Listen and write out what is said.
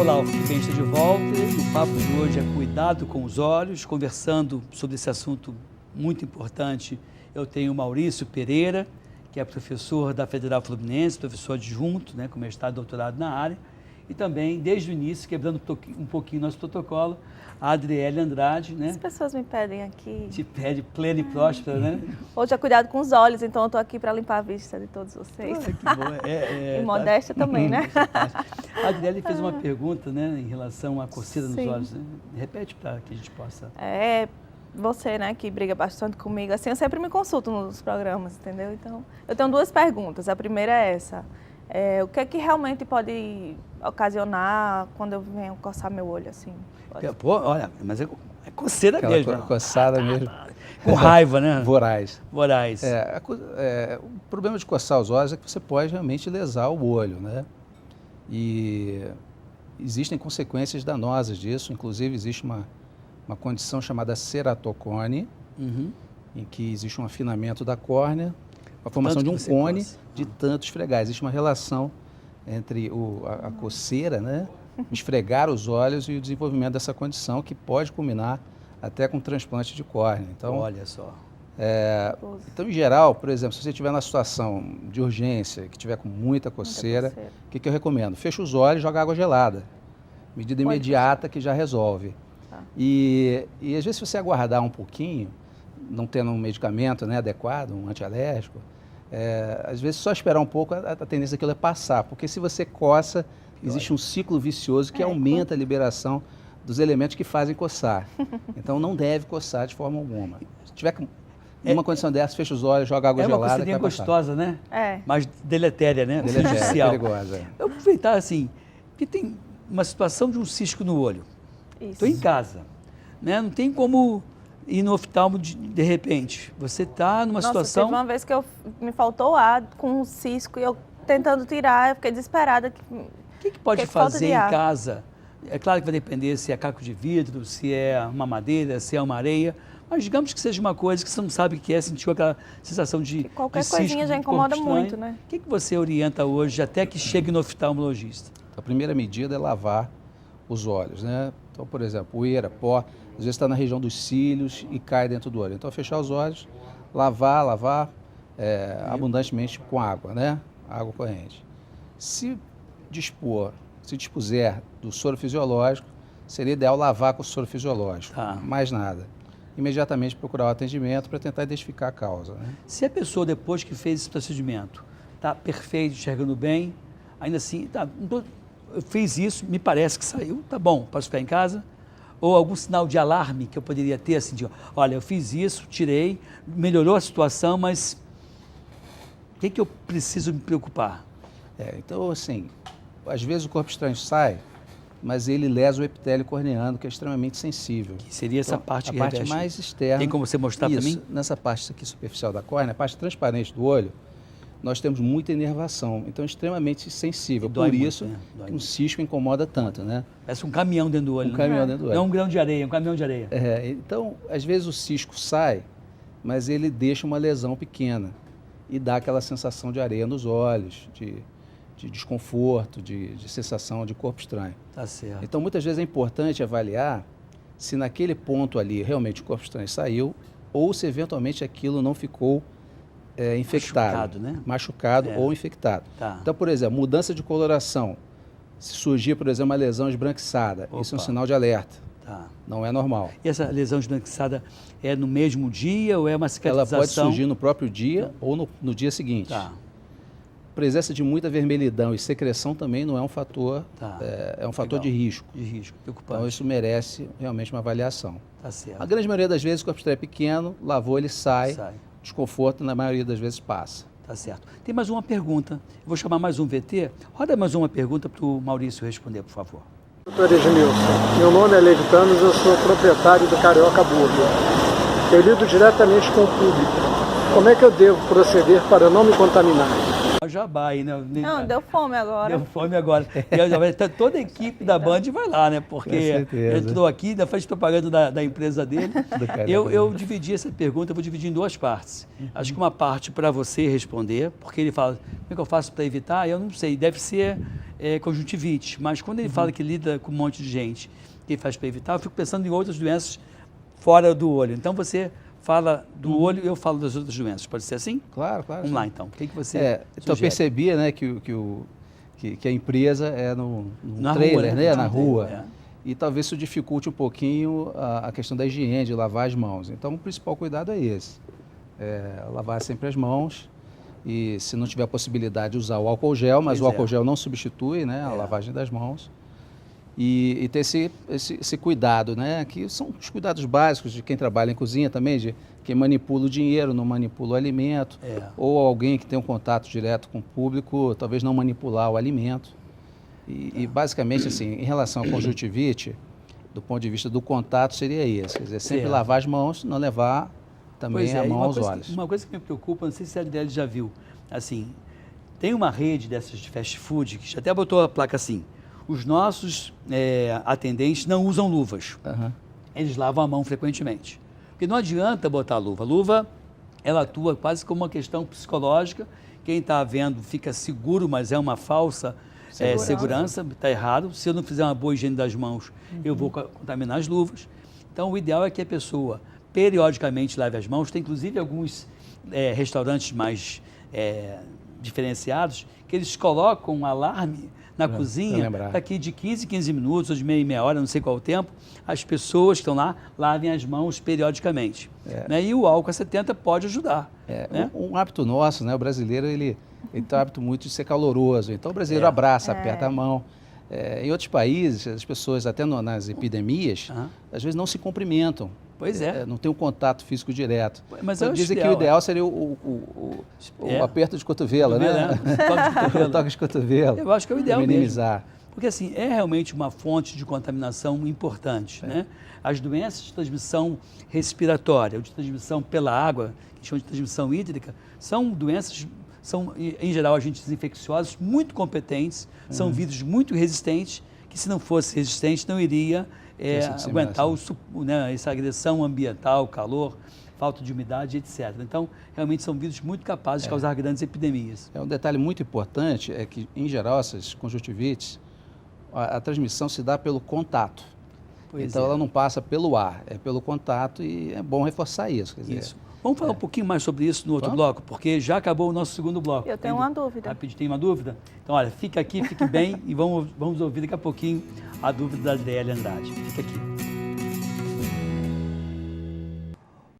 Olá, o Felipe está de volta. O papo de hoje é cuidado com os olhos. Conversando sobre esse assunto muito importante, eu tenho o Maurício Pereira, que é professor da Federal Fluminense, professor adjunto, com mestrado e doutorado na área. E também, desde o início, quebrando um pouquinho nosso protocolo, a Adriele Andrade, As pessoas me pedem aqui. Te pede plena e próspera, Hoje é cuidado com os olhos, então eu estou aqui para limpar a vista de todos vocês. Que bom. E modéstia também, né? A Adriele fez uma pergunta, em relação à coceira nos Sim. olhos. Repete para que a gente possa... Você, que briga bastante comigo, assim, eu sempre me consulto nos programas, entendeu? Então, eu tenho duas perguntas. A primeira é essa. O que é que realmente pode ocasionar quando eu venho coçar meu olho, assim? Pô, olha, mas é coceira Aquela mesmo. coçada mesmo. Com raiva, né? Voraz. Voraz. O problema de coçar os olhos é que você pode realmente lesar o olho, E existem consequências danosas disso. Inclusive, existe uma condição chamada ceratocone, em que existe um afinamento da córnea, a formação de um cone de tanto esfregar. Existe uma relação entre a coceira, esfregar os olhos e o desenvolvimento dessa condição que pode culminar até com transplante de córnea. Então, olha só. Então, em geral, por exemplo, se você estiver na situação de urgência, que estiver com muita coceira, o que eu recomendo? Fecha os olhos e joga água gelada. Medida imediata que já resolve. E às vezes, se você aguardar um pouquinho, não tendo um medicamento adequado, um antialérgico, às vezes só esperar um pouco, a tendência daquilo é passar. Porque se você coça, existe um ciclo vicioso que aumenta a liberação dos elementos que fazem coçar. Então, não deve coçar de forma alguma. Se tiver numa condição dessa, fecha os olhos, joga água gelada. É uma coceirinha gostosa, mas deletéria, Deletéria, perigosa. Eu vou aproveitar, que tem uma situação de um cisco no olho. Estou em casa, não tem como ir no oftalmo de repente. Você está numa situação... Teve uma vez que me faltou ar com um cisco e eu tentando tirar, eu fiquei desesperada. O que pode fazer em casa? É claro que vai depender se é caco de vidro, se é uma madeira, se é uma areia, mas digamos que seja uma coisa que você não sabe o que é, sentiu aquela sensação de qualquer cisco, coisinha já incomoda muito, O que você orienta hoje até que chegue no oftalmologista? A primeira medida é lavar os olhos, Então, por exemplo, poeira, pó, às vezes está na região dos cílios e cai dentro do olho. Então, fechar os olhos, lavar abundantemente com água, Água corrente. Se dispuser do soro fisiológico, seria ideal lavar com o soro fisiológico, mais nada. Imediatamente procurar o atendimento para tentar identificar a causa. Se a pessoa, depois que fez esse procedimento, está perfeito, enxergando bem, ainda assim, eu fiz isso, me parece que saiu, tá bom, posso ficar em casa? Ou algum sinal de alarme que eu poderia ter, olha, eu fiz isso, tirei, melhorou a situação, mas o que eu preciso me preocupar? Então, às vezes o corpo estranho sai, mas ele lesa o epitélio corneano, que é extremamente sensível. Que seria essa parte que a parte mais externa. Tem como você mostrar para mim? Nessa parte aqui superficial da córnea, a parte transparente do olho, nós temos muita inervação, então é extremamente sensível. Por isso, um cisco incomoda tanto, Parece um caminhão dentro do olho. Um caminhão dentro do olho. Não um grão de areia, um caminhão de areia. Então, às vezes o cisco sai, mas ele deixa uma lesão pequena e dá aquela sensação de areia nos olhos, de desconforto, de sensação de corpo estranho. Tá certo. Então, muitas vezes é importante avaliar se naquele ponto ali realmente o corpo estranho saiu ou se eventualmente aquilo não ficou infectado, machucado ou infectado. Então, por exemplo, mudança de coloração. Se surgir, por exemplo, uma lesão esbranquiçada, isso é um sinal de alerta. Não é normal. E essa lesão esbranquiçada é no mesmo dia ou é uma cicatrização? Ela pode surgir no próprio dia ou no dia seguinte. Presença de muita vermelhidão e secreção também não é um fator, é um fator de risco. De risco, preocupante. Então isso merece realmente uma avaliação. Tá certo. A grande maioria das vezes o corpo estranho é pequeno, lavou, ele sai. Desconforto na maioria das vezes passa. Tá certo. Tem mais uma pergunta. Eu vou chamar mais um VT. Roda mais uma pergunta para o Maurício responder, por favor. Doutor Edmilson, meu nome é Levitanos, eu sou proprietário do Carioca Burger. Eu lido diretamente com o público. Como é que eu devo proceder para não me contaminar? Jabá aí, né? Não, deu fome agora. Deu fome agora. E toda a equipe da Band vai lá, né? Porque entrou aqui, ainda faz propaganda da empresa dele. Eu dividi essa pergunta, eu vou dividir em duas partes. Acho que uma parte para você responder, porque ele fala, como é que eu faço para evitar? Eu não sei, deve ser conjuntivite. Mas quando ele fala que lida com um monte de gente, que faz para evitar, eu fico pensando em outras doenças fora do olho. Então você fala do olho e eu falo das outras doenças. Pode ser assim? Claro, claro. Vamos lá então. O que você Então eu percebi, né, que a empresa é no na trailer, rua, né, na rua. É. E talvez isso dificulte um pouquinho a questão da higiene, de lavar as mãos. Então o principal cuidado é esse. Lavar sempre as mãos. E se não tiver a possibilidade de usar o álcool gel, mas o álcool gel não substitui, né, a lavagem das mãos. E ter esse cuidado, né, que são os cuidados básicos de quem trabalha em cozinha também, de quem manipula o dinheiro, não manipula o alimento, ou alguém que tem um contato direto com o público, talvez não manipular o alimento. E basicamente, assim, em relação à conjuntivite, do ponto de vista do contato, seria esse, quer dizer, sempre lavar as mãos, não levar também a mão aos olhos. Uma coisa que me preocupa, não sei se a Adriele já viu, assim, tem uma rede dessas de fast food, que já até botou a placa assim, os nossos atendentes não usam luvas. Eles lavam a mão frequentemente. Porque não adianta botar a luva. A luva, ela atua quase como uma questão psicológica. Quem está vendo fica seguro, mas é uma falsa segurança. Está errado. Se eu não fizer uma boa higiene das mãos, eu vou contaminar as luvas. Então, o ideal é que a pessoa periodicamente lave as mãos. Tem, inclusive, alguns restaurantes mais diferenciados que eles colocam um alarme na cozinha, para que de 15 em 15 minutos, ou de meia hora, não sei qual o tempo, as pessoas que estão lá lavem as mãos periodicamente. Né? E o álcool 70 pode ajudar. Né? Um hábito nosso, né? O brasileiro, ele tem o hábito muito de ser caloroso. Então o brasileiro abraça, aperta a mão. Em outros países, as pessoas, até nas epidemias, às vezes não se cumprimentam. Pois não tem um contato físico direto. Mas então, dizem que o ideal seria o aperto de cotovelo, né? O toque de cotovelo. Eu acho que é o ideal minimizar. Mesmo. Porque assim, é realmente uma fonte de contaminação importante. Né? As doenças de transmissão respiratória, ou de transmissão pela água, que chamam de transmissão hídrica, são doenças, são em geral agentes infecciosos muito competentes, são vírus muito resistentes, que se não fosse resistente não iria aguentar essa agressão ambiental, calor, falta de umidade, etc. Então, realmente são vírus muito capazes de causar grandes epidemias. Um detalhe muito importante é que, em geral, essas conjuntivites, a transmissão se dá pelo contato. Então, ela não passa pelo ar, é pelo contato e é bom reforçar isso. Quer dizer, Vamos falar um pouquinho mais sobre isso no outro bloco, porque já acabou o nosso segundo bloco. Eu tenho uma dúvida. Rapidinho, tem uma dúvida? Então, olha, fica aqui, fique bem e vamos ouvir daqui a pouquinho a dúvida da Adriele Andrade. Fica aqui.